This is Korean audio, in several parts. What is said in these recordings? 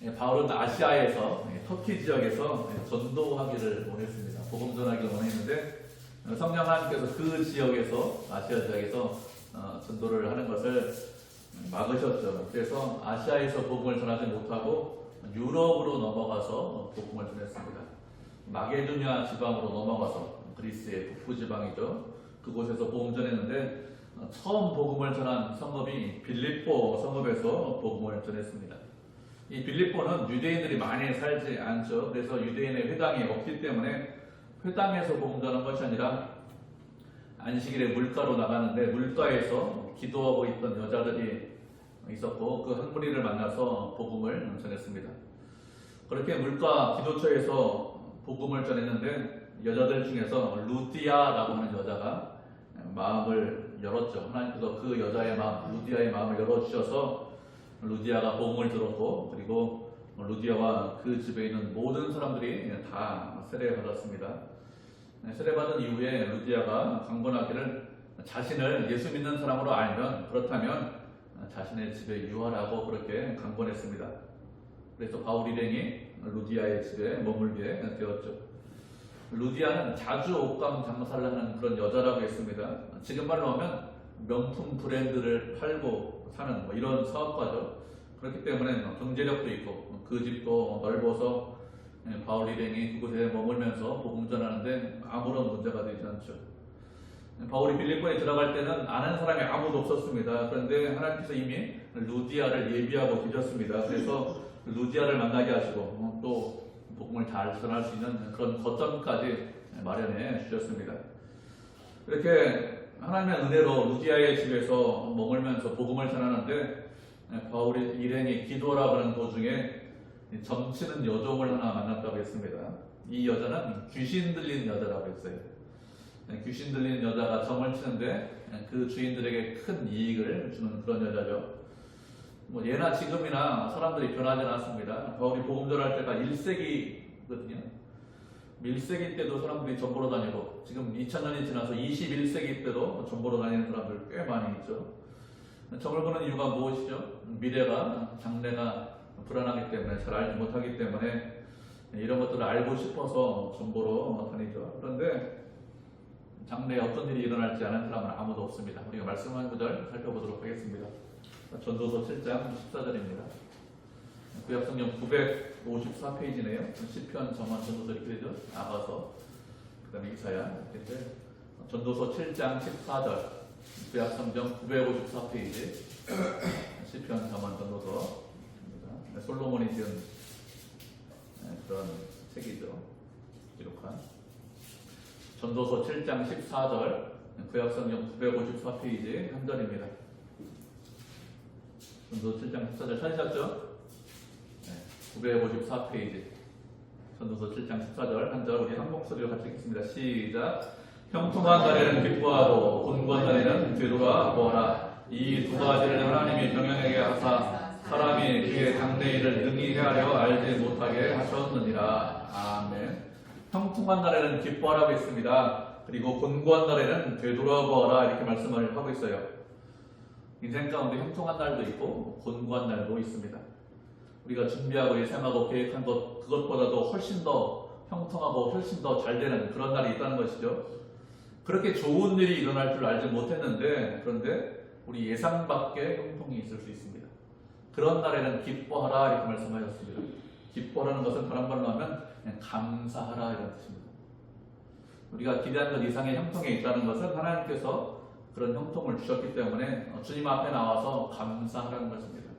바울은 아시아에서 터키 지역에서 전도하기를 원했습니다. 복음 전하기를 원했는데 성령 하나님께서 그 지역에서 아시아 지역에서 전도를 하는 것을 막으셨죠. 그래서 아시아에서 복음을 전하지 못하고 유럽으로 넘어가서 복음을 전했습니다. 마게도냐 지방으로 넘어가서 그리스의 북부 지방이죠. 그곳에서 복음 전했는데 처음 복음을 전한 성읍이 빌립보 성읍에서 복음을 전했습니다. 이 빌립보는 유대인들이 많이 살지 않죠. 그래서 유대인의 회당이 없기 때문에 회당에서 복음 전한 것이 아니라 안식일에 물가로 나가는데 물가에서 기도하고 있던 여자들이 있었고 그 한 무리를 만나서 복음을 전했습니다. 그렇게 물가 기도처에서 복음을 전했는데 여자들 중에서 루디아라고 하는 여자가 마음을 열었죠. 하나님께서 그 여자의 마음, 루디아의 마음을 열어주셔서 루디아가 복음을 들었고 그리고 루디아와 그 집에 있는 모든 사람들이 다 세례받았습니다. 세례받은 이후에 루디아가 강권하기를 자신을 예수 믿는 사람으로 알면 그렇다면 자신의 집에 유하라고 그렇게 강권했습니다. 그래서 바울 일행이 루디아의 집에 머물게 되었죠. 루디아는 자주 옷감 장사를 하는 그런 여자라고 했습니다. 지금 말로 하면 명품 브랜드를 팔고 사는 이런 사업가죠. 그렇기 때문에 경제력도 있고 그 집도 넓어서 바울 일행이 그곳에 머물면서 복음 전하는데 아무런 문제가 되지 않죠. 바울이 빌립보에 들어갈 때는 아는 사람이 아무도 없었습니다. 그런데 하나님께서 이미 루디아를 예비하고 계셨습니다. 그래서 루디아를 만나게 하시고 또 복음을 잘 전할 수 있는 그런 거점까지 마련해 주셨습니다. 이렇게 하나님의 은혜로 루디아의 집에서 머물면서 복음을 전하는데 바울이 일행이 기도하라고 하는 도중에 점치는 여종을 하나 만났다고 했습니다. 이 여자는 귀신 들린 여자라고 했어요. 귀신 들린 여자가 점을 치는데 그 주인들에게 큰 이익을 주는 그런 여자죠. 예나 지금이나 사람들이 변하지 않았습니다. 바울이 복음 전할 때가 1세기거든요. 1세기 때도 사람들이 전 보러 다니고 지금 2000년이 지나서 21세기 때도 전 보러 다니는 사람들 꽤 많이 있죠. 점을 보는 이유가 무엇이죠? 미래가 장래가 불안하기 때문에 잘 알지 못하기 때문에 이런 것들을 알고 싶어서 전 보러 다니죠. 그런데 장래에 어떤 일이 일어날지 아는 사람은 아무도 없습니다. 우리가 말씀한 구절 살펴보도록 하겠습니다. 전도서 7장 14절입니다. 구약성경 954페이지네요. 시편, 저만, 전도서 이렇게 되죠. 아가서, 그 다음에 이사야 이렇게 전도서 7장 14절 구약성경 954페이지 시편, 저만, 전도서입니다. 솔로몬이 지은 그런 책이죠. 기록한 전도서 7장 14절 구약성경 954페이지 한 절입니다. 전도서 7장 14절 찾으셨죠? 954페이지 전도서 7장 14절 한 절 우리 한 목소리로 같이 읽겠습니다. 시작. 형통한 날에는 기뻐하고 곤고한 날에는 되돌아 보아라. 이 두 가지를 하나님이 병영에게 하사 사람이 그의 당대 일을 능히 헤아려 알지 못하게 하셨느니라. 아멘. 형통한 날에는 기뻐하라고 했습니다. 그리고 곤고한 날에는 되돌아보아라 이렇게 말씀을 하고 있어요. 인생 가운데 형통한 날도 있고 곤고한 날도 있습니다. 우리가 준비하고 예상하고 계획한 것 그것보다도 훨씬 더 형통하고 훨씬 더 잘 되는 그런 날이 있다는 것이죠. 그렇게 좋은 일이 일어날 줄 알지 못했는데 그런데 우리 예상 밖의 형통이 있을 수 있습니다. 그런 날에는 기뻐하라 이렇게 말씀하셨습니다. 기뻐하라는 것은 다른 말로 하면 그냥 감사하라 이런 뜻입니다. 우리가 기대한 것 이상의 형통에 있다는 것은 하나님께서 그런 형통을 주셨기 때문에 주님 앞에 나와서 감사하라는 것입니다.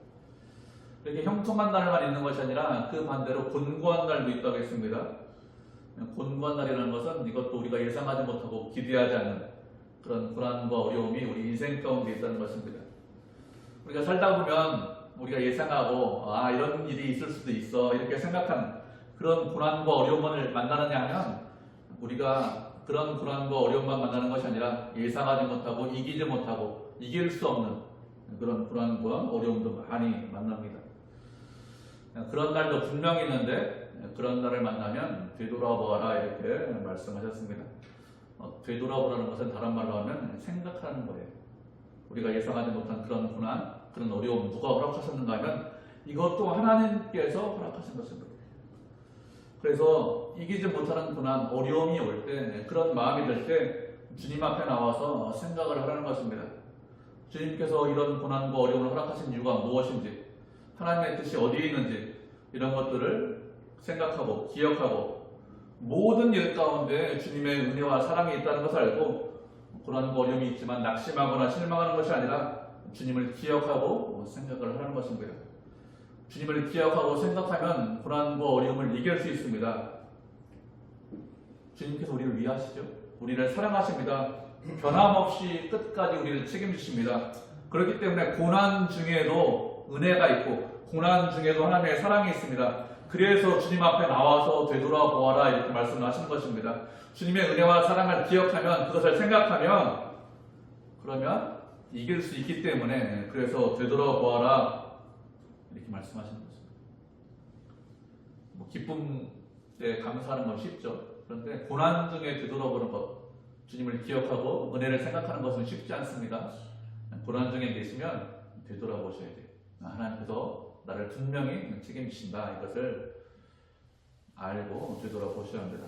이렇게 형통한 날만 있는 것이 아니라 그 반대로 곤고한 날도 있다고 했습니다. 곤고한 날이라는 것은 이것도 우리가 예상하지 못하고 기대하지 않는 그런 불안과 어려움이 우리 인생 가운데 있다는 것입니다. 우리가 살다 보면 우리가 예상하고 이런 일이 있을 수도 있어 이렇게 생각한 그런 고난과 어려움을 만나느냐 하면 우리가 그런 고난과 어려움만 만나는 것이 아니라 예상하지 못하고 이기지 못하고 이길 수 없는 그런 고난과 어려움도 많이 만납니다. 그런 날도 분명히 있는데 그런 날을 만나면 되돌아보아라 이렇게 말씀하셨습니다. 되돌아보라는 것은 다른 말로 하면 생각하는 거예요. 우리가 예상하지 못한 그런 고난, 그런 어려움 누가 허락하셨는가 하면 이것도 하나님께서 허락하신 것입니다. 그래서 이기지 못하는 고난, 어려움이 올 때, 그런 마음이 들 때 주님 앞에 나와서 생각을 하라는 것입니다. 주님께서 이런 고난과 어려움을 허락하신 이유가 무엇인지, 하나님의 뜻이 어디에 있는지, 이런 것들을 생각하고 기억하고 모든 일 가운데 주님의 은혜와 사랑이 있다는 것을 알고 고난과 어려움이 있지만 낙심하거나 실망하는 것이 아니라 주님을 기억하고 생각을 하는 것입니다. 주님을 기억하고 생각하면 고난과 어려움을 이길 수 있습니다. 주님께서 우리를 위하시죠. 우리를 사랑하십니다. 변함없이 끝까지 우리를 책임지십니다. 그렇기 때문에 고난 중에도 은혜가 있고 고난 중에도 하나님의 사랑이 있습니다. 그래서 주님 앞에 나와서 되돌아보아라 이렇게 말씀을 하시는 것입니다. 주님의 은혜와 사랑을 기억하면, 그것을 생각하면, 그러면 이길 수 있기 때문에, 그래서 되돌아보아라 이렇게 말씀하시는 것입니다. 기쁨에 감사하는 건 쉽죠. 그런데 고난 중에 되돌아보는 것, 주님을 기억하고 은혜를 생각하는 것은 쉽지 않습니다. 고난 중에 계시면 되돌아보셔야 돼요. 하나님께서 나를 분명히 책임지신다, 이것을 알고 되돌아보셔야 합니다.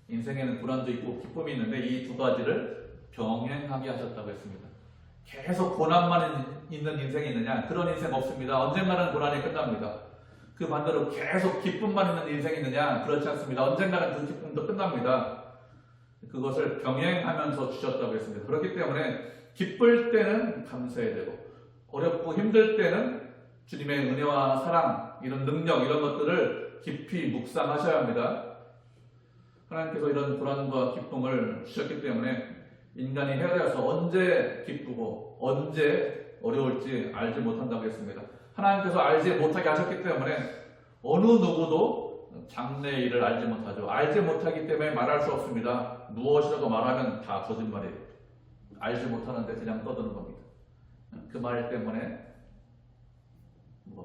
인생에는 고난도 있고 기쁨이 있는데 이 두 가지를 병행하게 하셨다고 했습니다. 계속 고난만 있는 인생이 있느냐? 그런 인생 없습니다. 언젠가는 고난이 끝납니다. 그 반대로 계속 기쁨만 있는 인생이 있느냐? 그렇지 않습니다. 언젠가는 그 기쁨도 끝납니다. 그것을 병행하면서 주셨다고 했습니다. 그렇기 때문에 기쁠 때는 감사해야 되고, 어렵고 힘들 때는 주님의 은혜와 사랑, 이런 능력, 이런 것들을 깊이 묵상하셔야 합니다. 하나님께서 이런 불안과 기쁨을 주셨기 때문에 인간이 헤어져서 언제 기쁘고 언제 어려울지 알지 못한다고 했습니다. 하나님께서 알지 못하게 하셨기 때문에 어느 누구도 장래의 일을 알지 못하죠. 알지 못하기 때문에 말할 수 없습니다. 무엇이라고 말하면 다 거짓말이에요. 알지 못하는데 그냥 떠드는 겁니다. 그 말 때문에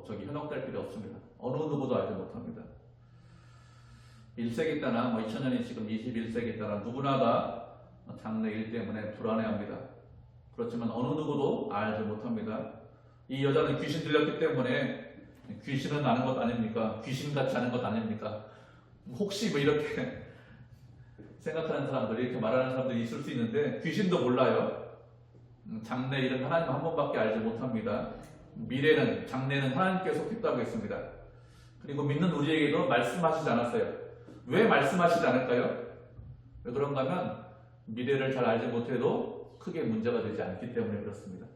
저기 현혹될 필요 없습니다. 어느 누구도 알지 못합니다. 1세기 때나 2000년이 지금 21세기 때나 누구나 다 장래 일 때문에 불안해합니다. 그렇지만 어느 누구도 알지 못합니다. 이 여자는 귀신 들렸기 때문에 귀신은 아는 것 아닙니까? 귀신같이 아는 것 아닙니까? 혹시 뭐 이렇게 생각하는 사람들이, 이렇게 말하는 사람들이 있을 수 있는데 귀신도 몰라요. 장래 일은 하나님 한 번밖에 알지 못합니다. 미래는, 장래는 하나님께 속했다고 했습니다. 그리고 믿는 우리에게도 말씀하시지 않았어요. 왜 말씀하시지 않을까요? 왜 그런가 하면 미래를 잘 알지 못해도 크게 문제가 되지 않기 때문에 그렇습니다.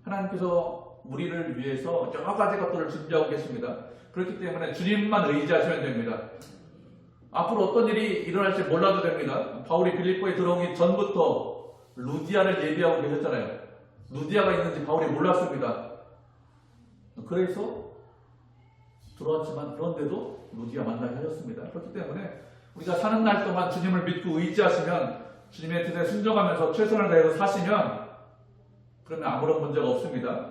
하나님께서 우리를 위해서 여러 가지 것들을 준비하고 계십니다. 그렇기 때문에 주님만 의지하시면 됩니다. 앞으로 어떤 일이 일어날지 몰라도 됩니다. 바울이 빌립보에 들어오기 전부터 루디아를 예비하고 계셨잖아요. 루디아가 있는지 바울이 몰랐습니다. 그래서 들어왔지만 그런데도 루디아 만나게 하셨습니다. 그렇기 때문에 우리가 사는 날 동안 주님을 믿고 의지하시면, 주님의 뜻에 순종하면서 최선을 다해서 사시면, 그러면 아무런 문제가 없습니다.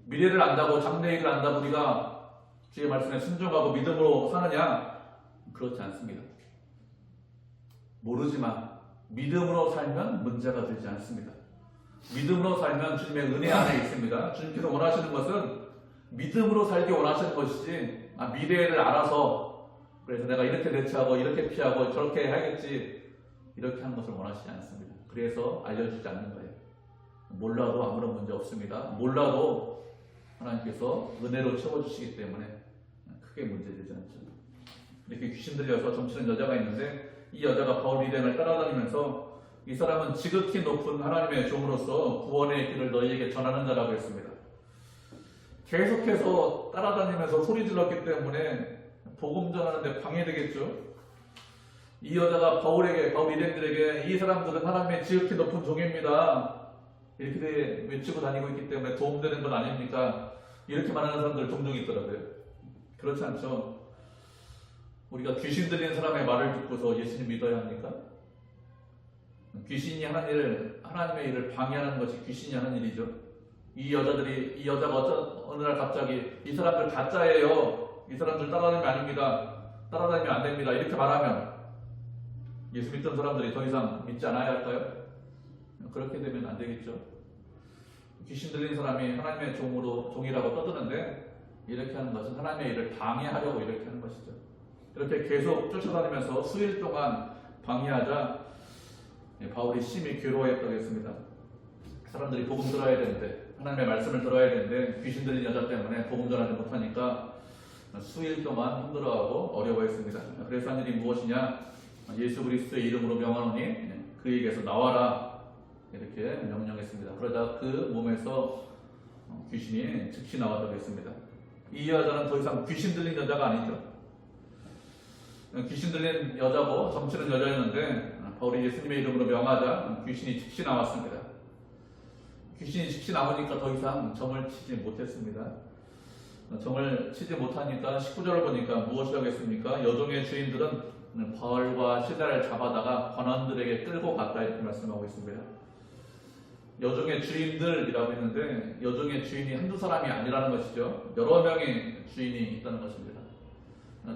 미래를 안다고, 장래일을 안다고 우리가 주의 말씀에 순종하고 믿음으로 사느냐? 그렇지 않습니다. 모르지만 믿음으로 살면 문제가 되지 않습니다. 믿음으로 살면 주님의 은혜 안에 있습니다. 주님께서 원하시는 것은 믿음으로 살기 원하시는 것이지, 미래를 알아서 그래서 내가 이렇게 대처하고 이렇게 피하고 저렇게 해야겠지, 이렇게 하는 것을 원하시지 않습니다. 그래서 알려주지 않는 거예요. 몰라도 아무런 문제 없습니다. 몰라도 하나님께서 은혜로 채워주시기 때문에 크게 문제되지 않죠. 이렇게 귀신 들려서 점치는 여자가 있는데, 이 여자가 바울 일행을 따라다니면서 이 사람은 지극히 높은 하나님의 종으로서 구원의 길을 너희에게 전하는 자라고 했습니다. 계속해서 따라다니면서 소리 질렀기 때문에 복음 전하는데 방해되겠죠. 이 여자가 바울 일행들에게 이 사람들은 하나님의 지극히 높은 종입니다, 이렇게 외치고 다니고 있기 때문에 도움되는 건 아닙니까? 이렇게 말하는 사람들 종종 있더라고요. 그렇지 않죠. 우리가 귀신 들리는 사람의 말을 듣고서 예수님 믿어야 합니까? 귀신이 하는 일을, 하나님의 일을 방해하는 것이 귀신이 하는 일이죠. 이 여자가 어느 날 갑자기 이 사람들 가짜예요, 이 사람들 따라다니면 아닙니다, 따라다니면 안 됩니다, 이렇게 말하면 예수 믿던 사람들이 더 이상 믿지 않아야 할까요? 그렇게 되면 안 되겠죠. 귀신 들린 사람이 하나님의 종이라고 떠드는데 이렇게 하는 것은 하나님의 일을 방해하려고 이렇게 하는 것이죠. 이렇게 계속 쫓아다니면서 수일 동안 방해하자 바울이 심히 괴로워했다고 했습니다. 사람들이 복음 들어야 되는데, 하나님의 말씀을 들어야 되는데 귀신 들린 여자 때문에 복음 전하지 못하니까 수일 동안 힘들어하고 어려워했습니다. 그래서 한 일이 무엇이냐? 예수 그리스도의 이름으로 명하노니 그에게서 나와라, 이렇게 명령했습니다. 그러자 그 몸에서 귀신이 즉시 나왔다고 했습니다. 이 여자는 더 이상 귀신 들린 여자가 아니죠. 귀신 들린 여자고 점치는 여자였는데 바울이 예수님의 이름으로 명하자 귀신이 즉시 나왔습니다. 귀신이 즉시 나오니까 더 이상 점을 치지 못했습니다. 점을 치지 못하니까 19절을 보니까 무엇이라고 했습니까? 여종의 주인들은 바울과 시다를 잡아다가 관원들에게 끌고 갔다, 이렇게 말씀하고 있습니다. 여종의 주인들이라고 했는데 여종의 주인이 한두 사람이 아니라는 것이죠. 여러 명의 주인이 있다는 것입니다.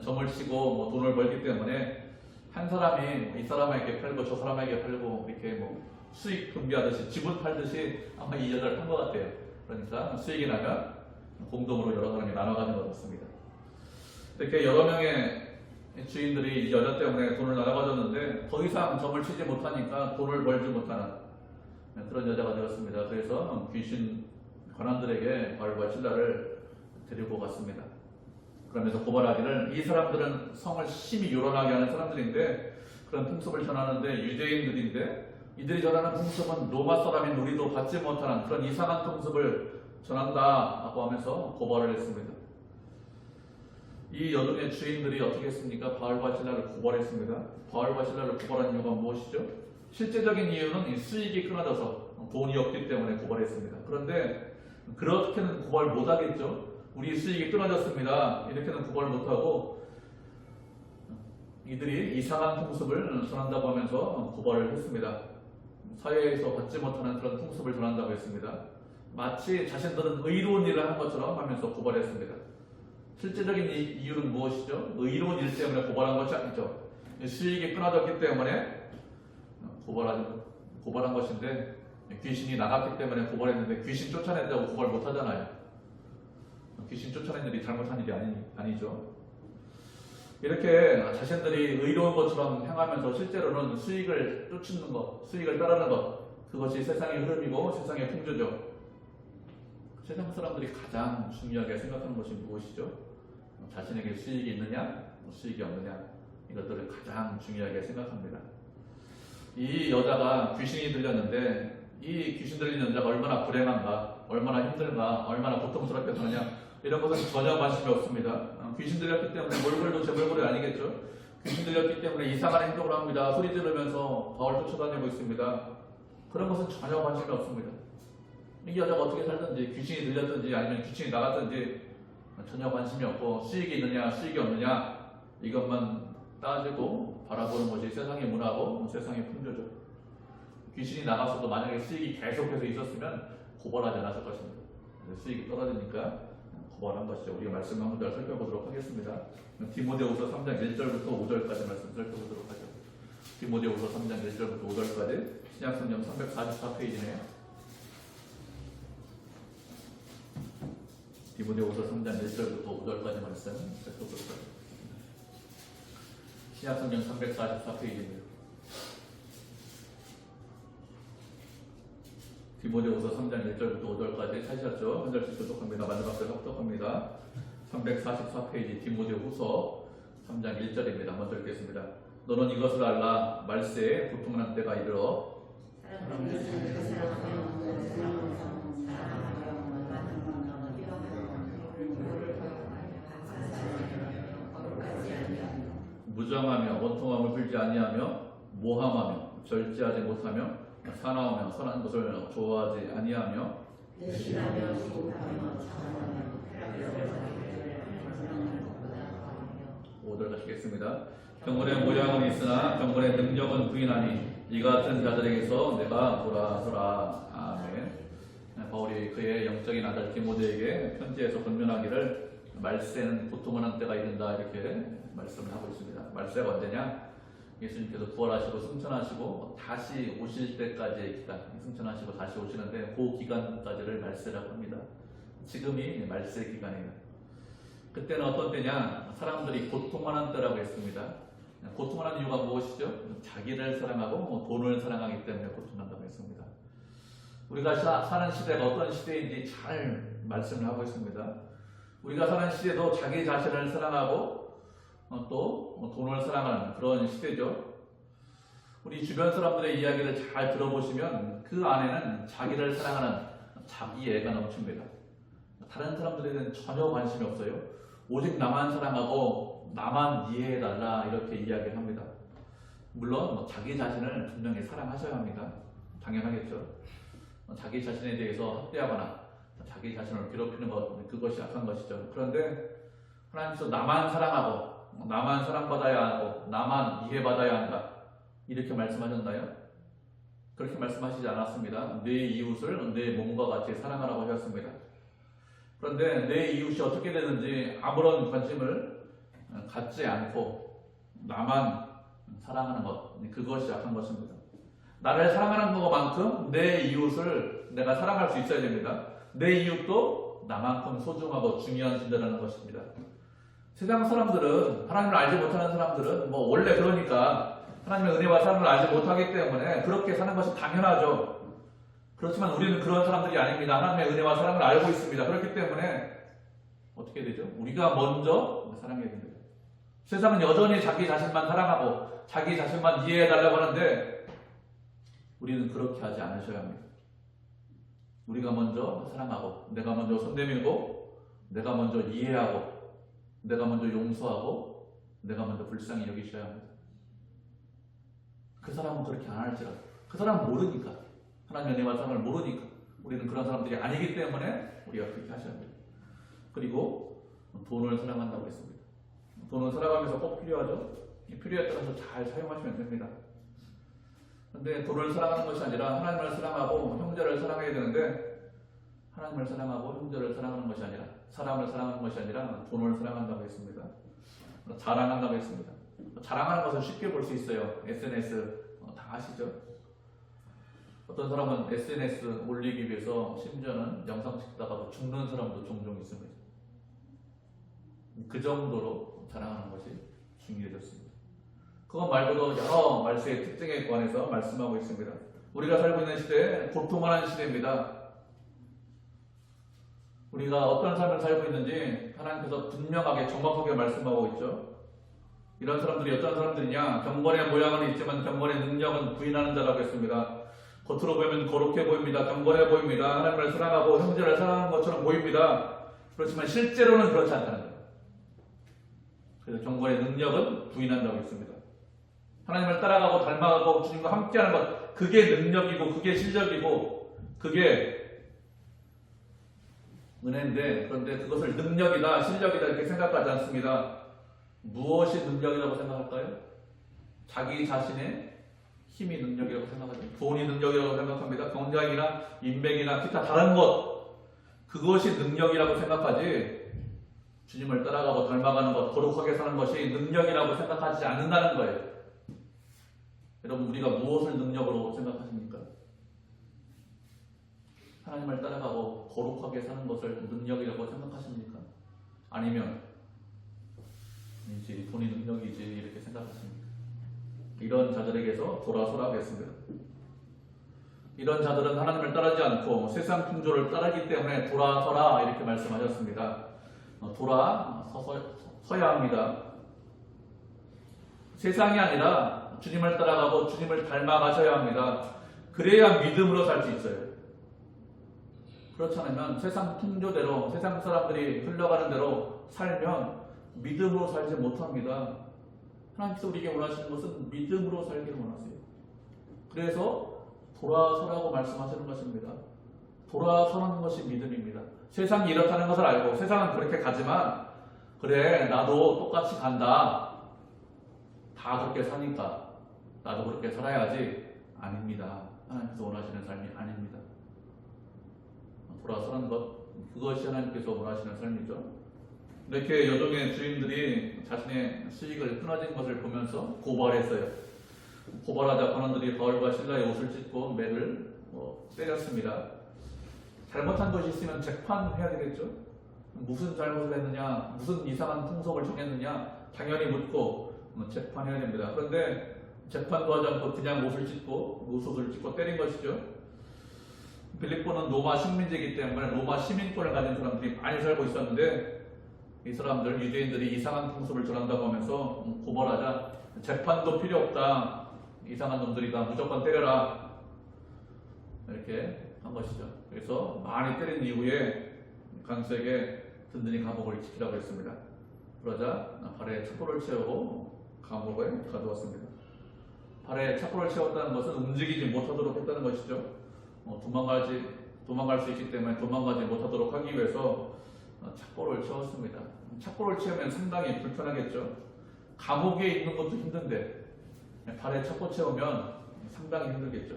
점을 치고 돈을 벌기 때문에 한 사람이 이 사람에게 팔고 저 사람에게 팔고 이렇게 수익 분배하듯이 지분 팔듯이 아마 이 여자를 판 것 같아요. 그러니까 수익이 나면 공동으로 여러 사람이 나눠가는 것 같습니다. 이렇게 여러 명의 주인들이 이 여자 때문에 돈을 나눠가졌는데 더 이상 점을 치지 못하니까 돈을 벌지 못하는 그런 여자가 되었습니다. 그래서 귀신 관원들에게 바울과 실라를 데리고 갔습니다. 그러면서 고발하기를, 이 사람들은 성을 심히 요란하게 하는 사람들인데 그런 풍습을 전하는데 유대인들인데 이들이 전하는 풍습은 로마 사람인 우리도 받지 못하는 그런 이상한 풍습을 전한다라고 하면서 고발을 했습니다. 이 여종의 주인들이 어떻게 했습니까? 바울과 실라를 고발했습니다. 바울과 실라를 고발한 이유가 무엇이죠? 실제적인 이유는 이 수익이 끊어져서 돈이 없기 때문에 고발했습니다. 그런데 그렇게는 고발 못하겠죠. 우리 수익이 끊어졌습니다. 이렇게는 고발 못하고 이들이 이상한 풍습을 전한다고 하면서 고발을 했습니다. 사회에서 받지 못하는 그런 풍습을 전한다고 했습니다. 마치 자신들은 의로운 일을 한 것처럼 하면서 고발했습니다. 실제적인 이유는 무엇이죠? 의로운 일 때문에 고발한 것이 아니죠. 수익이 끊어졌기 때문에 고발한 것인데 귀신이 나갔기 때문에 고발했는데 귀신 쫓아낸다고 고발 못하잖아요. 귀신 쫓아낸 일이 잘못한 일이 아니죠. 이렇게 자신들이 의로운 것처럼 행하면서 실제로는 수익을 쫓는 것, 수익을 따르는 것, 그것이 세상의 흐름이고 세상의 풍조죠. 세상 사람들이 가장 중요하게 생각하는 것이 무엇이죠? 자신에게 수익이 있느냐, 수익이 없느냐, 이것들을 가장 중요하게 생각합니다. 이 여자가 귀신이 들렸는데 이 귀신 들린 여자가 얼마나 불행한가, 얼마나 힘든가, 얼마나 고통스럽겠느냐, 이런 것은 전혀 관심이 없습니다. 귀신 들렸기 때문에 몰골도 제 몰골이 아니겠죠. 귀신 들렸기 때문에 이상한 행동을 합니다. 소리 지르면서 바울 쫓아다니고 있습니다. 그런 것은 전혀 관심이 없습니다. 이 여자가 어떻게 살든지, 귀신이 들렸든지 아니면 귀신이 나갔든지 전혀 관심이 없고, 수익이 있느냐 수익이 없느냐 이것만 따지고 바라보는 것이 세상의 문화고 세상의 풍조죠. 귀신이 나갔어도 만약에 수익이 계속해서 있었으면 고발하지 않았을 것입니다. 수익이 떨어지니까 고발한 것이죠. 우리가 말씀 한 문절 살펴보도록 하겠습니다. 디모데후서 3장 1절부터 5절까지 말씀 살펴보도록 하죠. 디모데후서 3장 1절부터 5절까지 신약성경 344페이지네요. 디모데후서 3장 1절부터 5절까지 말씀 살펴보도록 하죠. 신약성경 344페이지입니다. 디모데후서 3장 1절부터 5절까지 찾으셨죠? 한 절씩 교독합니다. 마지막 절 합독합니다. 344페이지 디모데후서 3장 1절입니다. 먼저 읽겠습니다. 너는 이것을 알라. 말세에 고통난 때가 이르러 무정하며 원통함을 풀지 아니하며 모함하며 절제하지 못하며 사나우며 선한 것을 좋아하지 아니하며 대신하며 소급하며 자만하며 5절 가시겠습니다. 경건의 모양은 있으나 경건의 능력은 부인하니 이 같은 자들에게서 내가 돌아서라. 아멘. 바울이 그의 영적인 아들 디모데에게 편지에서 권면하기를 말세는 고통을 한 때가 이른다, 이렇게 말씀을 하고 있습니다. 말세가 언제냐? 예수님께서 부활하시고 승천하시고 다시 오실 때까지의 기간, 승천하시고 다시 오시는데 그 기간까지를 말세라고 합니다. 지금이 말세 기간이에요. 그때는 어떤 때냐? 사람들이 고통하는 때라고 했습니다. 고통하는 이유가 무엇이죠? 자기를 사랑하고 돈을 사랑하기 때문에 고통한다고 했습니다. 우리가 사는 시대가 어떤 시대인지 잘 말씀을 하고 있습니다. 우리가 사는 시대도 자기 자신을 사랑하고 또 돈을 사랑하는 그런 시대죠. 우리 주변 사람들의 이야기를 잘 들어보시면 그 안에는 자기를 사랑하는 자기애가 넘칩니다. 다른 분들에는 전혀 관심이 없어요. 오직 나만 사랑하고 나만 이해해달라 이렇게 이야기를 합니다. 물론 자기 자신을 분명히 사랑하셔야 합니다. 당연하겠죠. 자기 자신에 대해서 학대하거나 자기 자신을 괴롭히는 것, 그것이 악한 것이죠. 그런데 하나님께서 나만 사랑하고 나만 사랑받아야 하고 나만 이해받아야 한다 이렇게 말씀하셨나요? 그렇게 말씀하시지 않았습니다. 내 이웃을 내 몸과 같이 사랑하라고 하셨습니다. 그런데 내 이웃이 어떻게 되는지 아무런 관심을 갖지 않고 나만 사랑하는 것, 그것이 악한 것입니다. 나를 사랑하는 것만큼 내 이웃을 내가 사랑할 수 있어야 됩니다. 내 이웃도 나만큼 소중하고 중요한 존재라는 것입니다. 세상 사람들은, 하나님을 알지 못하는 사람들은 원래 그러니까 하나님의 은혜와 사랑을 알지 못하기 때문에 그렇게 사는 것이 당연하죠. 그렇지만 우리는 그런 사람들이 아닙니다. 하나님의 은혜와 사랑을 알고 있습니다. 그렇기 때문에 어떻게 되죠? 우리가 먼저 사랑해야 됩니다. 세상은 여전히 자기 자신만 사랑하고 자기 자신만 이해해달라고 하는데 우리는 그렇게 하지 않으셔야 합니다. 우리가 먼저 사랑하고 내가 먼저 손 내밀고 내가 먼저 이해하고 내가 먼저 용서하고 내가 먼저 불쌍히 여기셔야 합니다. 그 사람은 그렇게 안 할지라도 그 사람은 모르니까 하나님의 은혜와 사랑을 모르니까 우리는 그런 사람들이 아니기 때문에 우리가 그렇게 하셔야 합니다. 그리고 돈을 사랑한다고 했습니다. 돈은 살아가면서 꼭 필요하죠. 필요에 따라서 잘 사용하시면 됩니다. 그런데 돈을 사랑하는 것이 아니라 하나님을 사랑하고 형제를 사랑해야 되는데 하나님을 사랑하고 형제를 사랑하는 것이 아니라 사람을 사랑하는 것이 아니라 돈을 사랑한다고 했습니다. 자랑한다고 했습니다. 자랑하는 것을 쉽게 볼 수 있어요. SNS 다 아시죠? 어떤 사람은 SNS 올리기 위해서 심지어는 영상 찍다가 죽는 사람도 종종 있습니다. 그 정도로 자랑하는 것이 중요해졌습니다. 그것 말고도 여러 말씀의 특징에 관해서 말씀하고 있습니다. 우리가 살고 있는 시대에 고통하는 시대입니다. 우리가 어떤 삶을 살고 있는지 하나님께서 분명하게 정확하게 말씀하고 있죠. 이런 사람들이 어떤 사람들이냐? 경건의 모양은 있지만 경건의 능력은 부인하는 자라고 했습니다. 겉으로 보면 거룩해 보입니다. 경건해 보입니다. 하나님을 사랑하고 형제를 사랑하는 것처럼 보입니다. 그렇지만 실제로는 그렇지 않다는 거예요. 그래서 경건의 능력은 부인한다고 했습니다. 하나님을 따라가고 닮아가고 주님과 함께하는 것, 그게 능력이고 그게 실력이고 그게 은혜인데, 그런데 그것을 능력이다 실력이다 이렇게 생각하지 않습니다. 무엇이 능력이라고 생각할까요? 자기 자신의 힘이 능력이라고 생각하죠. 돈이 능력이라고 생각합니다. 건강이나 인맥이나 기타 다른 것, 그것이 능력이라고 생각하지 주님을 따라가고 닮아가는 것, 거룩하게 사는 것이 능력이라고 생각하지 않는다는 거예요. 여러분, 우리가 무엇을 능력으로 생각하십니까? 하나님을 따라가고 거룩하게 사는 것을 능력이라고 생각하십니까? 아니면 이제 돈이 능력이지 이렇게 생각하십니까? 이런 자들에게서 돌아서라고 했습니다. 이런 자들은 하나님을 따르지 않고 세상 풍조를 따르기 때문에 돌아서라 이렇게 말씀하셨습니다. 돌아서야 합니다. 세상이 아니라 주님을 따라가고 주님을 닮아가셔야 합니다. 그래야 믿음으로 살 수 있어요. 그렇지 않으면 세상 풍조대로 세상 사람들이 흘러가는 대로 살면 믿음으로 살지 못합니다. 하나님께서 우리에게 원하시는 것은 믿음으로 살기를 원하세요. 그래서 돌아서라고 말씀하시는 것입니다. 돌아서는 것이 믿음입니다. 세상이 이렇다는 것을 알고 세상은 그렇게 가지만 그래 나도 똑같이 간다. 다 그렇게 사니까 나도 그렇게 살아야지. 아닙니다. 하나님께서 원하시는 삶이 아닙니다. 돌아서는 것, 그것이 하나님께서 원하시는 삶이죠. 이렇게 여종의 주인들이 자신의 수익을 끊어진 것을 보면서 고발했어요. 고발하자 관원들이 바울과 실라의 옷을 찢고 매를 때렸습니다. 잘못한 것이 있으면 재판해야 되겠죠. 무슨 잘못을 했느냐, 무슨 이상한 풍속을 정했느냐 당연히 묻고 재판해야 됩니다. 그런데 재판도 하지 않고 그냥 옷을 찢고 때린 것이죠. 빌립보는 로마 식민지이기 때문에 로마 시민권을 가진 사람들이 많이 살고 있었는데 이 사람들, 유대인들이 이상한 풍습을 전한다고 하면서 고발하자 재판도 필요 없다, 이상한 놈들이다, 무조건 때려라, 이렇게 한 것이죠. 그래서 많이 때린 이후에 강수에게 든든히 감옥을 지키라고 했습니다. 그러자 발에 촛불을 채우고 감옥에 가두었습니다. 발에 촛불을 채웠다는 것은 움직이지 못하도록 했다는 것이죠. 도망갈 수 있기 때문에 도망가지 못하도록 하기 위해서 촛불을 채웠습니다. 촛불을 채우면 상당히 불편하겠죠. 감옥에 있는 것도 힘든데 발에 촛불 채우면 상당히 힘들겠죠.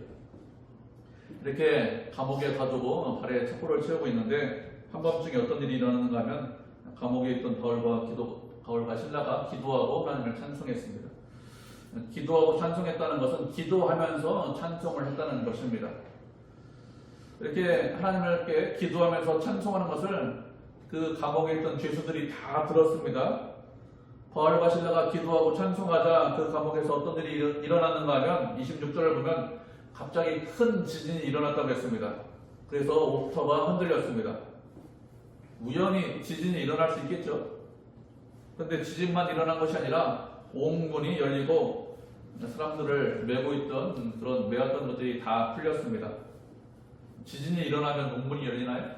이렇게 감옥에 가두고 발에 촛불을 채우고 있는데 한밤중에 어떤 일이 일어나는가 하면 감옥에 있던 바울과 실라가 기도하고 하나님을 찬송했습니다. 기도하고 찬송했다는 것은 기도하면서 찬송을 했다는 것입니다. 이렇게 하나님께 기도하면서 찬송하는 것을 그 감옥에 있던 죄수들이 다 들었습니다. 바울과 실라가 기도하고 찬송하자 그 감옥에서 어떤 일이 일어났는가 하면 26절을 보면 갑자기 큰 지진이 일어났다고 했습니다. 그래서 옥터가 흔들렸습니다. 우연히 지진이 일어날 수 있겠죠. 그런데 지진만 일어난 것이 아니라 옥문이 열리고 사람들을 메고 있던 그런 메었던 것들이 다 풀렸습니다. 지진이 일어나면 옥문이 열리나요?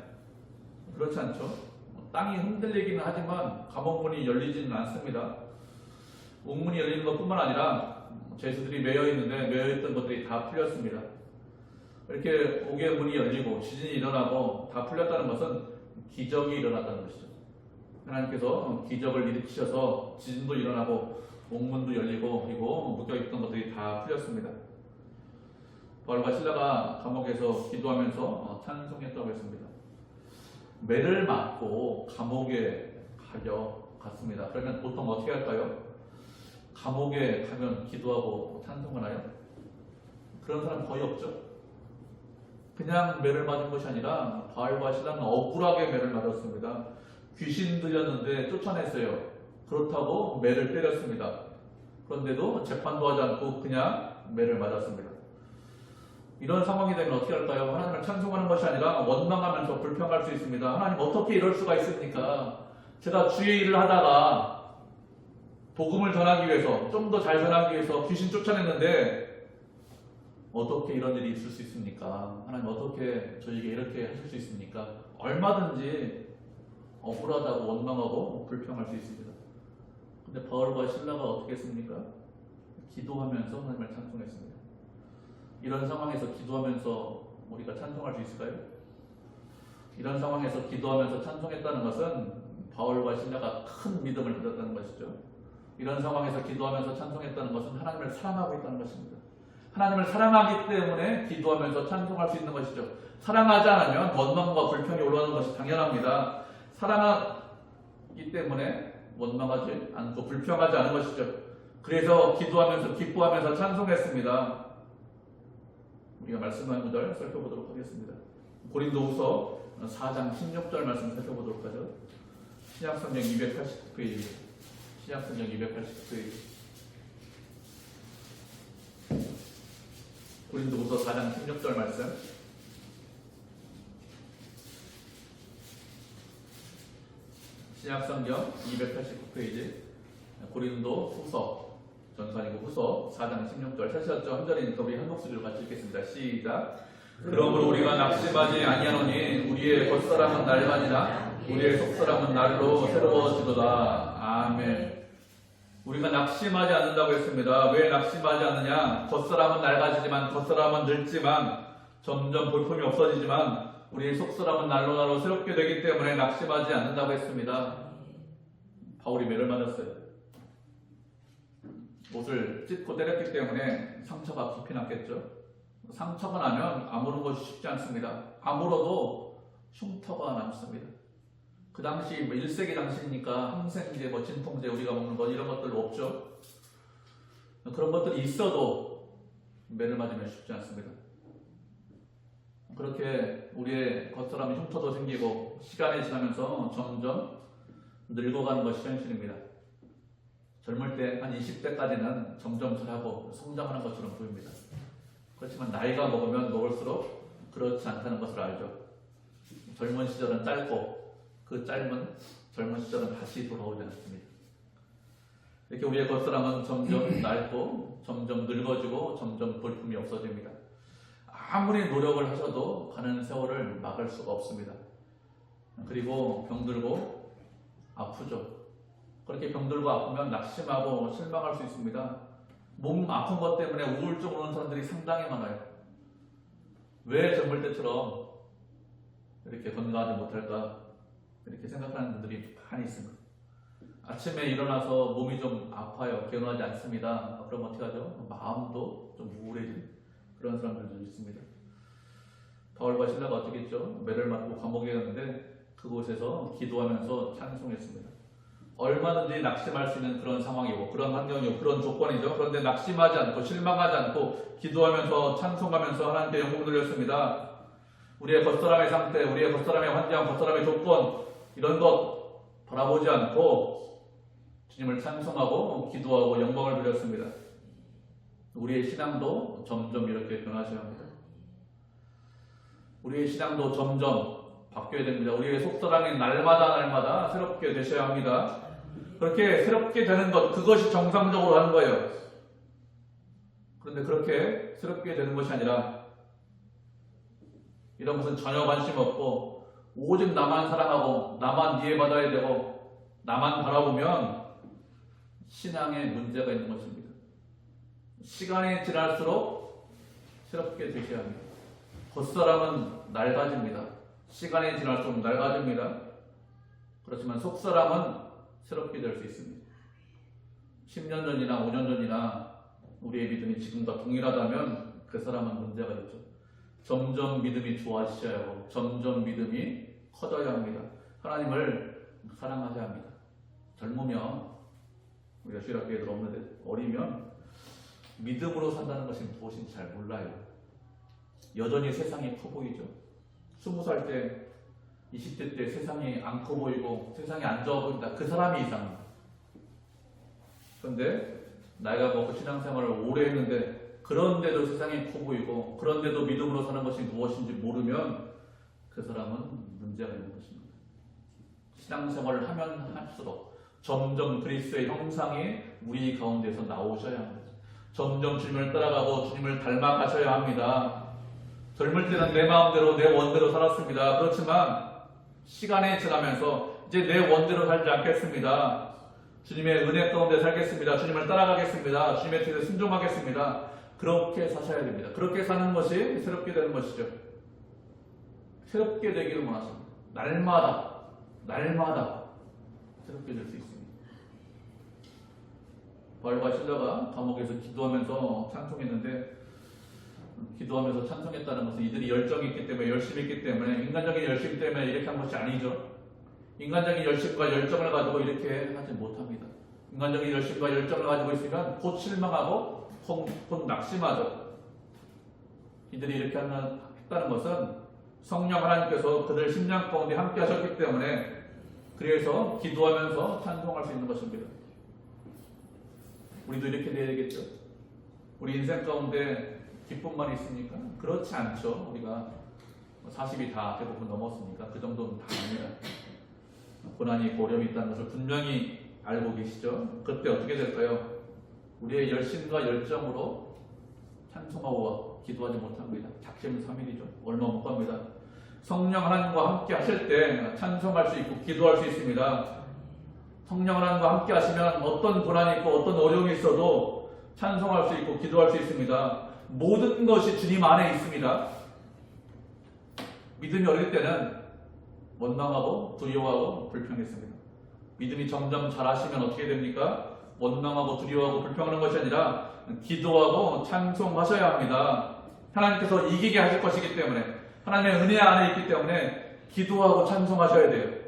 그렇지 않죠. 땅이 흔들리기는 하지만 감옥문이 열리지는 않습니다. 옥문이 열리는 것뿐만 아니라 죄수들이 메어 있는데 메어 있던 것들이 다 풀렸습니다. 이렇게 옥의 문이 열리고 지진이 일어나고 다 풀렸다는 것은 기적이 일어났다는 것이죠. 하나님께서 기적을 일으키셔서 지진도 일어나고 옥문도 열리고 그리고 묶여있던 것들이 다 풀렸습니다. 바울과 실라가 감옥에서 기도하면서 찬송했다고 했습니다. 매를 맞고 감옥에 갔습니다. 그러면 보통 어떻게 할까요? 감옥에 가면 기도하고 찬송하나요? 그런 사람 거의 없죠. 그냥 매를 맞은 것이 아니라 바울과 실라는 억울하게 매를 맞았습니다. 귀신 들렸는데 쫓아냈어요. 그렇다고 매를 때렸습니다. 그런데도 재판도 하지 않고 그냥 매를 맞았습니다. 이런 상황이 되면 어떻게 할까요? 하나님을 찬송하는 것이 아니라 원망하면서 불평할 수 있습니다. 하나님 어떻게 이럴 수가 있습니까? 제가 주의 일을 하다가 복음을 전하기 위해서 좀 더 잘 전하기 위해서 귀신 쫓아냈는데 어떻게 이런 일이 있을 수 있습니까? 하나님 어떻게 저에게 이렇게 하실 수 있습니까? 얼마든지 억울하다고 원망하고 불평할 수 있습니다. 근데 바울과 실라가 어떻게 했습니까? 기도하면서 하나님을 찬송했습니다. 이런 상황에서 기도하면서 우리가 찬송할 수 있을까요? 이런 상황에서 기도하면서 찬송했다는 것은 바울과 실라가 큰 믿음을 가졌다는 것이죠. 이런 상황에서 기도하면서 찬송했다는 것은 하나님을 사랑하고 있다는 것입니다. 하나님을 사랑하기 때문에 기도하면서 찬송할 수 있는 것이죠. 사랑하지 않으면 원망과 불평이 올라오는 것이 당연합니다. 사랑하기 때문에 원망하지 않고 불평하지 않은 것이죠. 그래서 기도하면서 기뻐하면서 찬송했습니다. 우리가 말씀한 구절 살펴보도록 하겠습니다. 고린도후서 4장 16절 말씀 살펴보도록 하죠. 신약성경 289페이지. 신약성경 289페이지. 고린도후서 4장 16절 말씀. 신약성경 289페이지. 고린도후서 전서 아니고 후서 4장 16절 찾으셨죠? 한 절이니까 우리 한 목소리로 같이 읽겠습니다. 시작. 그러므로 우리가 낙심하지 아니하노니 우리의 겉사람은 날만이나 우리의 속사람은 날로 새로워지도다. 아멘. 우리가 낙심하지 않는다고 했습니다. 왜 낙심하지 않느냐? 겉사람은 낡아지지만 겉사람은 늙지만 점점 볼품이 없어지지만 우리의 속사람은 날로 새롭게 되기 때문에 낙심하지 않는다고 했습니다. 바울이 매를 맞았어요. 옷을 찢고 때렸기 때문에 상처가 깊이 났겠죠. 상처가 나면 아무는 것이 쉽지 않습니다. 아물어도 흉터가 남습니다. 그 당시 1세기 당시니까 항생제, 진통제 우리가 먹는 것 이런 것들 없죠. 그런 것들이 있어도 매를 맞으면 쉽지 않습니다. 그렇게 우리의 겉사람이 흉터도 생기고 시간이 지나면서 점점 늙어가는 것이 현실입니다. 젊을 때 한 20대까지는 점점 잘하고 성장하는 것처럼 보입니다. 그렇지만 나이가 먹으면 먹을수록 그렇지 않다는 것을 알죠. 젊은 시절은 짧고 그 짧은 젊은 시절은 다시 돌아오지 않습니다. 이렇게 우리의 겉사람은 점점 낡고 점점 늙어지고 점점 볼품이 없어집니다. 아무리 노력을 하셔도 가는 세월을 막을 수가 없습니다. 그리고 병들고 아프죠. 그렇게 병들고 아프면 낙심하고 실망할 수 있습니다. 몸 아픈 것 때문에 우울증 오는 사람들이 상당히 많아요. 왜 젊을 때처럼 이렇게 건강하지 못할까? 이렇게 생각하는 분들이 많이 있습니다. 아침에 일어나서 몸이 좀 아파요. 개운하지 않습니다. 그럼 어떻게 하죠? 마음도 좀 우울해지는 그런 사람들도 있습니다. 바울과 실라가 어떻게 했죠? 매를 맞고 감옥에 갔는데 그곳에서 기도하면서 찬송했습니다. 얼마든지 낙심할 수 있는 그런 상황이고 그런 환경이고 그런 조건이죠. 그런데 낙심하지 않고 실망하지 않고 기도하면서 찬송하면서 하나님께 영광 돌렸습니다. 우리의 겉사람의 상태, 우리의 겉사람의 환경, 겉사람의 조건 이런 것 바라보지 않고 주님을 찬송하고 기도하고 영광을 돌렸습니다. 우리의 신앙도 점점 이렇게 변하셔야 합니다. 우리의 신앙도 점점 바뀌어야 됩니다. 우리의 속사람이 날마다 새롭게 되셔야 합니다. 그렇게 새롭게 되는 것, 그것이 정상적으로 하는 거예요. 그런데 그렇게 새롭게 되는 것이 아니라 이런 것은 전혀 관심 없고 오직 나만 사랑하고 나만 이해받아야 되고 나만 바라보면 신앙에 문제가 있는 것입니다. 시간이 지날수록 새롭게 되셔야 합니다. 겉사람은 낡아집니다. 시간이 지날수록 낡아집니다. 그렇지만 속사람은 새롭게 될 수 있습니다. 10년 전이나 5년 전이나 우리의 믿음이 지금과 동일하다면 그 사람은 문제가 있죠. 점점 믿음이 좋아지셔야 하고 점점 믿음이 커져야 합니다. 하나님을 사랑하셔야 합니다. 젊으면 우리가 주일학교에 들어오는데 어리면 믿음으로 산다는 것이 무엇인지 잘 몰라요. 여전히 세상이 커 보이죠. 20살 때 20대 때 세상이 안 커 보이고 세상이 안 좋아 보인다. 그 사람이 이상합니다. 그런데 나이가 먹고 신앙생활을 오래 했는데 그런데도 세상이 커 보이고 그런데도 믿음으로 사는 것이 무엇인지 모르면 그 사람은 문제가 있는 것입니다. 신앙생활을 하면 할수록 점점 그리스도의 형상이 우리 가운데서 나오셔야 합니다. 점점 주님을 따라가고 주님을 닮아가셔야 합니다. 젊을 때는 내 마음대로 내 원대로 살았습니다. 그렇지만 시간이 지나면서 이제 내 원대로 살지 않겠습니다. 주님의 은혜 가운데 살겠습니다. 주님을 따라가겠습니다. 주님의 뜻에 순종하겠습니다. 그렇게 사셔야 됩니다. 그렇게 사는 것이 새롭게 되는 것이죠. 새롭게 되기를 원하십니다. 날마다 새롭게 될 수 있습니다. 바울과 실라가 감옥에서 기도하면서 찬송했는데 기도하면서 찬송했다는 것은 이들이 열정이 있기 때문에 열심히 있기 때문에 인간적인 열심 때문에 이렇게 한 것이 아니죠. 인간적인 열심과 열정을 가지고 이렇게 하지 못합니다. 인간적인 열심과 열정을 가지고 있으면 곧 실망하고 곧 낙심하죠. 이들이 이렇게 했다는 것은 성령 하나님께서 그들 심령 가운데 함께 하셨기 때문에 그래서 기도하면서 찬송할 수 있는 것입니다. 우리도 이렇게 돼야 되겠죠. 우리 인생 가운데 기쁨만 있습니까? 그렇지 않죠. 우리가 40이 다 대부분 넘었으니까 그 정도는 다 아닙니다. 고난이 있고 어려움이 있다는 것을 분명히 알고 계시죠. 그때 어떻게 될까요? 우리의 열심과 열정으로 찬송하고 기도하지 못합니다. 작심삼일이죠. 얼마 못 갑니다. 성령 하나님과 함께 하실 때 찬송할 수 있고 기도할 수 있습니다. 성령 하나님과 함께 하시면 어떤 고난이 있고 어떤 어려움이 있어도 찬송할 수 있고 기도할 수 있습니다. 모든 것이 주님 안에 있습니다. 믿음이 어릴 때는 원망하고 두려워하고 불평했습니다. 믿음이 점점 자라시면 어떻게 됩니까? 원망하고 두려워하고 불평하는 것이 아니라 기도하고 찬송하셔야 합니다. 하나님께서 이기게 하실 것이기 때문에 하나님의 은혜 안에 있기 때문에 기도하고 찬송하셔야 돼요.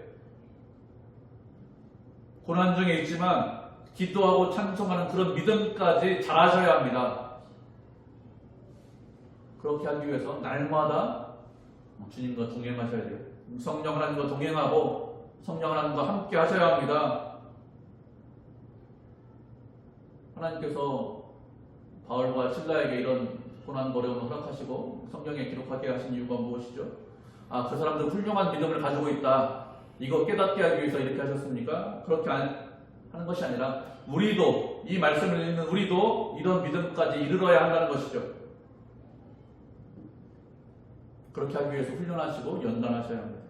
고난 중에 있지만 기도하고 찬송하는 그런 믿음까지 자라셔야 합니다. 그렇게 하기 위해서 날마다 주님과 동행하셔야 돼요. 성령 하나님과 동행하고 성령 하나님과 함께 하셔야 합니다. 하나님께서 바울과 실라에게 이런 고난 어려움을 허락하시고 성경에 기록하게 하신 이유가 무엇이죠? 그 사람들 훌륭한 믿음을 가지고 있다. 이거 깨닫게 하기 위해서 이렇게 하셨습니까? 그렇게 하는 것이 아니라 우리도, 이 말씀을 읽는 우리도 이런 믿음까지 이르러야 한다는 것이죠. 그렇게 하기 위해서 훈련하시고 연단하셔야 합니다.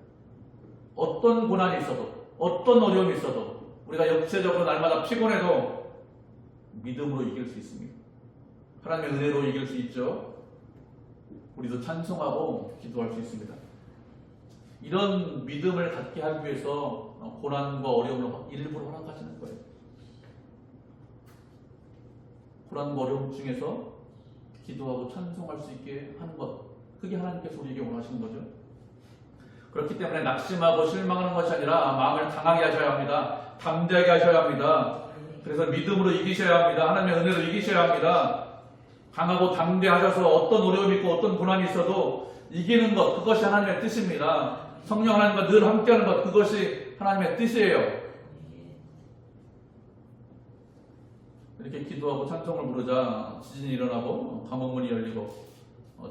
어떤 고난이 있어도, 어떤 어려움이 있어도, 우리가 육체적으로 날마다 피곤해도 믿음으로 이길 수 있습니다. 하나님의 은혜로 이길 수 있죠. 우리도 찬송하고 기도할 수 있습니다. 이런 믿음을 갖게 하기 위해서 고난과 어려움을 일부러 허락하시는 거예요. 고난과 어려움 중에서 기도하고 찬송할 수 있게 하는 것, 그게 하나님께서 우리에게 원하시는 거죠. 그렇기 때문에 낙심하고 실망하는 것이 아니라 마음을 강하게 하셔야 합니다. 담대하게 하셔야 합니다. 그래서 믿음으로 이기셔야 합니다. 하나님의 은혜로 이기셔야 합니다. 강하고 담대하셔서 어떤 어려움이 있고 어떤 고난이 있어도 이기는 것, 그것이 하나님의 뜻입니다. 성령 하나님과 늘 함께하는 것, 그것이 하나님의 뜻이에요. 이렇게 기도하고 찬송을 부르자 지진이 일어나고 감옥문이 열리고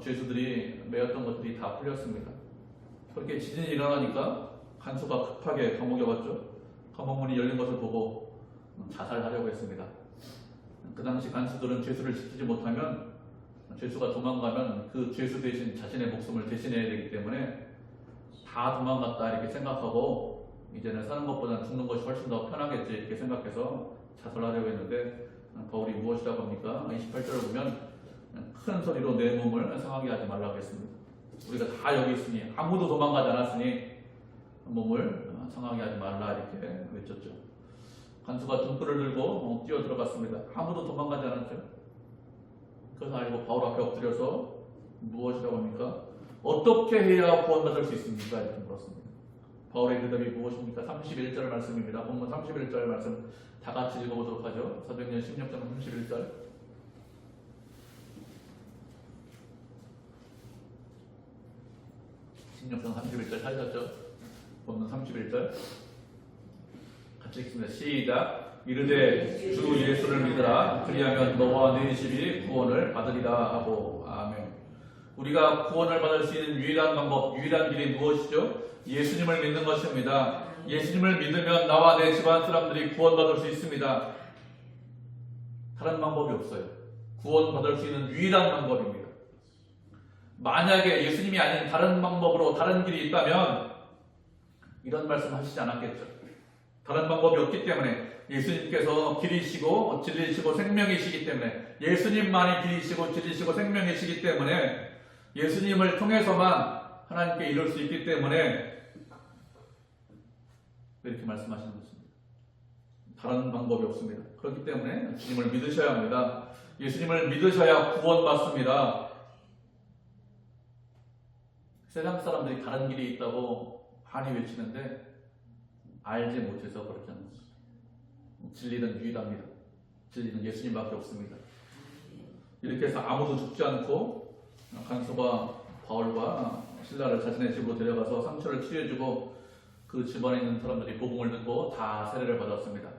죄수들이 매였던 것들이 다 풀렸습니다. 그렇게 지진이 일어나니까 간수가 급하게 감옥에 왔죠. 감옥문이 열린 것을 보고 자살하려고 했습니다. 그 당시 간수들은 죄수를 지키지 못하면, 죄수가 도망가면 그 죄수 대신 자신의 목숨을 대신해야 되기 때문에 다 도망갔다 이렇게 생각하고 이제는 사는 것보다는 죽는 것이 훨씬 더 편하겠지 이렇게 생각해서 자살하려고 했는데 바울이 무엇이라고 합니까? 28절을 보면 큰 소리로 내 몸을 상하게 하지 말라고 했습니다. 우리가 다 여기 있으니, 아무도 도망가지 않았으니 몸을 상하게 하지 말라 이렇게 외쳤죠. 간수가 등불을 들고 뛰어 들어갔습니다. 아무도 도망가지 않았죠. 그것을 알고 바울 앞에 엎드려서 무엇이라고 합니까? 어떻게 해야 구원받을 수 있습니까? 이렇게 물었습니다. 바울의 대답이 무엇입니까? 31절 말씀입니다. 본문 31절 말씀 다 같이 읽어보도록 하죠. 사도행전 16장 31절. 신역성 31절 찾으셨죠? 본문 31절 같이 읽습니다. 시작. 이르되 주 예수를 믿으라. 그리하면 너와 네 집이 구원을 받으리라 하고. 아멘. 우리가 구원을 받을 수 있는 유일한 방법, 유일한 길이 무엇이죠? 예수님을 믿는 것입니다. 예수님을 믿으면 나와 내 집안 사람들이 구원받을 수 있습니다. 다른 방법이 없어요. 구원받을 수 있는 유일한 방법입니다. 만약에 예수님이 아닌 다른 방법으로 다른 길이 있다면 이런 말씀 하시지 않았겠죠. 다른 방법이 없기 때문에, 예수님께서 길이시고 진리시고 생명이시기 때문에, 예수님만이 길이시고 진리시고 생명이시기 때문에, 예수님을 통해서만 하나님께 이룰 수 있기 때문에 이렇게 말씀하시는 것입니다. 다른 방법이 없습니다. 그렇기 때문에 주님을 믿으셔야 합니다. 예수님을 믿으셔야 구원받습니다. 세상 사람들이 다른 길이 있다고 많이 외치는데 알지 못해서 그렇게 하는 것입니다. 진리는 유일합니다. 진리는 예수님밖에 없습니다. 이렇게 해서 아무도 죽지 않고 간수가 바울과 실라를 자신의 집으로 데려가서 상처를 치료해주고 그 집안에 있는 사람들이 복음을 듣고 다 세례를 받았습니다.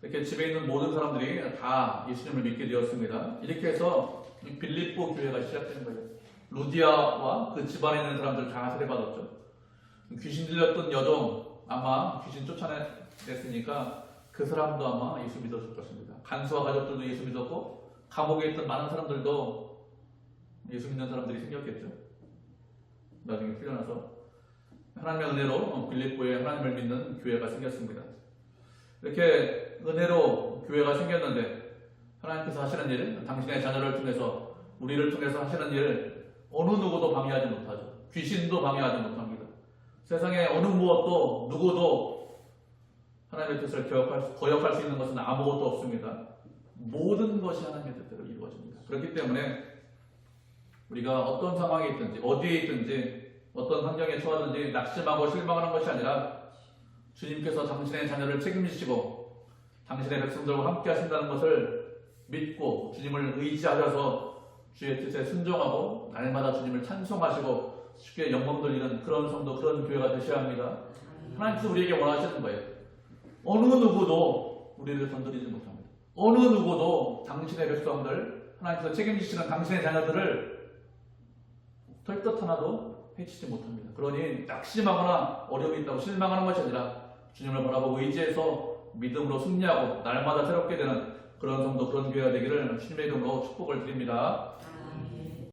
이렇게 집에 있는 모든 사람들이 다 예수님을 믿게 되었습니다. 이렇게 해서 빌립보 교회가 시작된 거예요. 루디아와 그 집안에 있는 사람들 다 세례받았죠. 귀신 들렸던 여종, 아마 귀신 쫓아냈으니까 그 사람도 아마 예수 믿었을 것입니다. 간수와 가족들도 예수 믿었고 감옥에 있던 많은 사람들도 예수 믿는 사람들이 생겼겠죠. 나중에 풀려나서 하나님의 은혜로 빌립보에 하나님을 믿는 교회가 생겼습니다. 이렇게 은혜로 교회가 생겼는데 하나님께서 하시는 일, 당신의 자녀를 통해서, 우리를 통해서 하시는 일 어느 누구도 방해하지 못하죠. 귀신도 방해하지 못합니다. 세상에 어느 무엇도 누구도 하나님의 뜻을 거역할 수 있는 것은 아무것도 없습니다. 모든 것이 하나님의 뜻대로 이루어집니다. 그렇기 때문에 우리가 어떤 상황에 있든지, 어디에 있든지, 어떤 환경에 처하든지 낙심하고 실망하는 것이 아니라 주님께서 당신의 자녀를 책임지시고 당신의 백성들과 함께 하신다는 것을 믿고 주님을 의지하셔서 주의 뜻에 순종하고 날마다 주님을 찬송하시고 쉽게 영광 돌리는 그런 성도, 그런 교회가 되셔야 합니다. 하나님께서 우리에게 원하시는 거예요. 어느 누구도 우리를 건드리지 못합니다. 어느 누구도 당신의 백성들, 하나님께서 책임지시는 당신의 자녀들을 털끝 하나도 해치지 못합니다. 그러니 낙심하거나 어려움이 있다고 실망하는 것이 아니라 주님을 바라보고 의지해서 믿음으로 승리하고 날마다 새롭게 되는 그런 성도, 그런 교회가 되기를 주님의 이름으로 축복을 드립니다. 아멘.